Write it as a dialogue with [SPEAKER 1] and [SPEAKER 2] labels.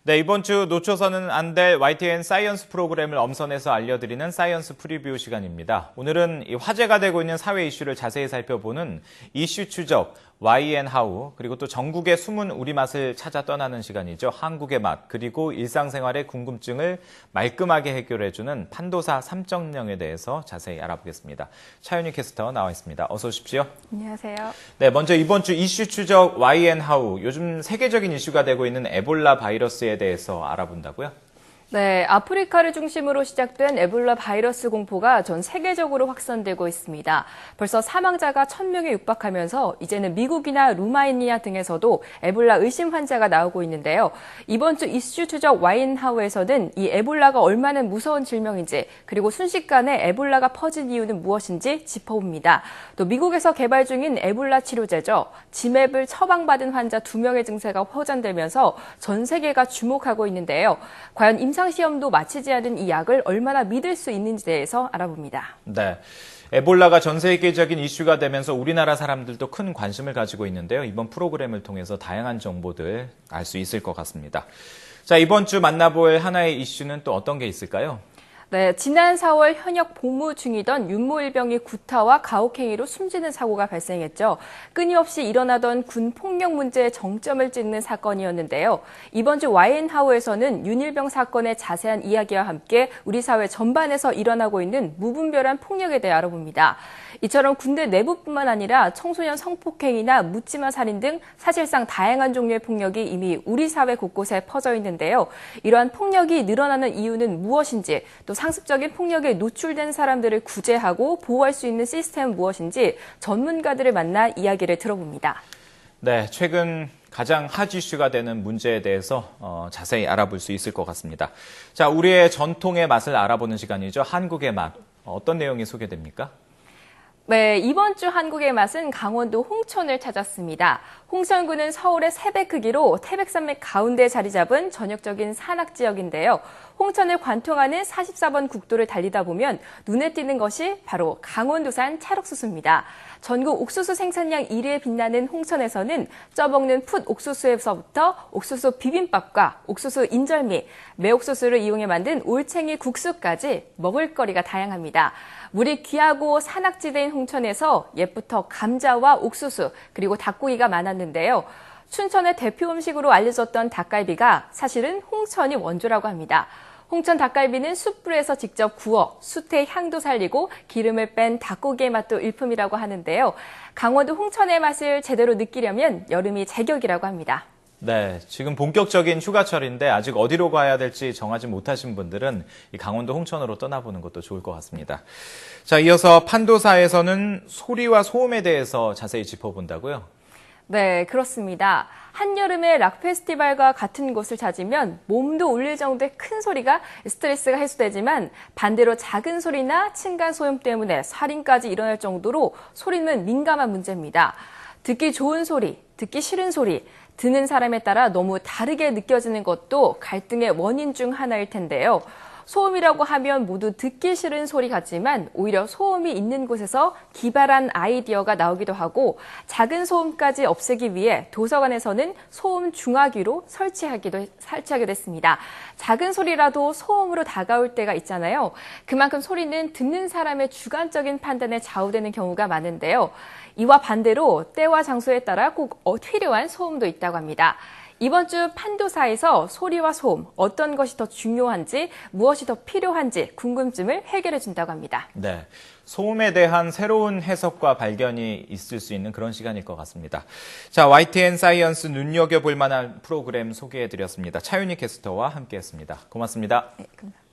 [SPEAKER 1] 네, 이번 주 놓쳐서는 안 될 YTN 사이언스 프로그램을 엄선해서 알려드리는 사이언스 프리뷰 시간입니다. 오늘은 이 화제가 되고 있는 사회 이슈를 자세히 살펴보는 이슈 추적, YNHOW, 그리고 또 전국의 숨은 우리맛을 찾아 떠나는 시간이죠. 한국의 맛, 그리고 일상생활의 궁금증을 말끔하게 해결해주는 판도사 3.0에 대해서 자세히 알아보겠습니다. 차윤희 캐스터 나와 있습니다. 어서 오십시오.
[SPEAKER 2] 안녕하세요.
[SPEAKER 1] 네, 먼저 이번 주 이슈 추적 YNHOW, 요즘 세계적인 이슈가 되고 있는 에볼라 바이러스에 대해서 알아본다고요?
[SPEAKER 2] 네, 아프리카를 중심으로 시작된 에볼라 바이러스 공포가 전 세계적으로 확산되고 있습니다. 벌써 사망자가 1,000명에 육박하면서 이제는 미국이나 루마니아 등에서도 에볼라 의심 환자가 나오고 있는데요. 이번 주 이슈 추적 YNHOW에서는 이 에볼라가 얼마나 무서운 질병인지, 그리고 순식간에 에볼라가 퍼진 이유는 무엇인지 짚어봅니다. 또 미국에서 개발 중인 에볼라 치료제죠. 지맵을 처방받은 환자 2명의 증세가 확산되면서 전 세계가 주목하고 있는데요. 과연 임상시험도 마치지 않은 이 약을 얼마나 믿을 수 있는지에 대해서 알아봅니다.
[SPEAKER 1] 네. 에볼라가 전 세계적인 이슈가 되면서 우리나라 사람들도 큰 관심을 가지고 있는데요. 이번 프로그램을 통해서 다양한 정보들 알 수 있을 것 같습니다. 자, 이번 주 만나볼 하나의 이슈는 또 어떤 게 있을까요?
[SPEAKER 2] 네, 지난 4월 현역 복무 중이던 윤모일병이 구타와 가혹행위로 숨지는 사고가 발생했죠. 끊임없이 일어나던 군 폭력 문제에 정점을 찍는 사건이었는데요. 이번 주 YNHOW에서는 윤일병 사건의 자세한 이야기와 함께 우리 사회 전반에서 일어나고 있는 무분별한 폭력에 대해 알아봅니다. 이처럼 군대 내부뿐만 아니라 청소년 성폭행이나 묻지마 살인 등 사실상 다양한 종류의 폭력이 이미 우리 사회 곳곳에 퍼져 있는데요. 이러한 폭력이 늘어나는 이유는 무엇인지, 또 상습적인 폭력에 노출된 사람들을 구제하고 보호할 수 있는 시스템은 무엇인지 전문가들을 만나 이야기를 들어봅니다.
[SPEAKER 1] 네, 최근 가장 핫 이슈가 되는 문제에 대해서 자세히 알아볼 수 있을 것 같습니다. 자, 우리의 전통의 맛을 알아보는 시간이죠. 한국의 맛. 어떤 내용이 소개됩니까?
[SPEAKER 2] 네, 이번 주 한국의 맛은 강원도 홍천을 찾았습니다. 홍천군은 서울의 3배 크기로 태백산맥 가운데 자리 잡은 전역적인 산악 지역인데요. 홍천을 관통하는 44번 국도를 달리다 보면 눈에 띄는 것이 바로 강원도산 찰옥수수입니다. 전국 옥수수 생산량 1위에 빛나는 홍천에서는 쪄먹는 풋 옥수수에서부터 옥수수 비빔밥과 옥수수 인절미, 매옥수수를 이용해 만든 올챙이 국수까지 먹을거리가 다양합니다. 물이 귀하고 산악지대인 홍천에서 옛부터 감자와 옥수수 그리고 닭고기가 많았는데요. 춘천의 대표 음식으로 알려졌던 닭갈비가 사실은 홍천이 원조라고 합니다. 홍천 닭갈비는 숯불에서 직접 구워 숯의 향도 살리고 기름을 뺀 닭고기의 맛도 일품이라고 하는데요. 강원도 홍천의 맛을 제대로 느끼려면 여름이 제격이라고 합니다.
[SPEAKER 1] 네, 지금 본격적인 휴가철인데 아직 어디로 가야 될지 정하지 못하신 분들은 이 강원도 홍천으로 떠나보는 것도 좋을 것 같습니다. 자, 이어서 판도사에서는 소리와 소음에 대해서 자세히 짚어본다고요?
[SPEAKER 2] 네, 그렇습니다. 한여름의 락 페스티벌과 같은 곳을 찾으면 몸도 울릴 정도의 큰 소리가 스트레스가 해소되지만 반대로 작은 소리나 층간 소음 때문에 살인까지 일어날 정도로 소리는 민감한 문제입니다. 듣기 좋은 소리, 듣기 싫은 소리, 듣는 사람에 따라 너무 다르게 느껴지는 것도 갈등의 원인 중 하나일 텐데요. 소음이라고 하면 모두 듣기 싫은 소리 같지만 오히려 소음이 있는 곳에서 기발한 아이디어가 나오기도 하고 작은 소음까지 없애기 위해 도서관에서는 소음 중화기로 설치하기도 했습니다. 작은 소리라도 소음으로 다가올 때가 있잖아요. 그만큼 소리는 듣는 사람의 주관적인 판단에 좌우되는 경우가 많은데요. 이와 반대로 때와 장소에 따라 꼭 필요한 소음도 있다고 합니다. 이번 주 판도사에서 소리와 소음, 어떤 것이 더 중요한지, 무엇이 더 필요한지 궁금증을 해결해 준다고 합니다.
[SPEAKER 1] 네, 소음에 대한 새로운 해석과 발견이 있을 수 있는 그런 시간일 것 같습니다. 자, YTN 사이언스 눈여겨볼 만한 프로그램 소개해드렸습니다. 차윤희 캐스터와 함께했습니다. 고맙습니다.
[SPEAKER 2] 네, 감사합니다.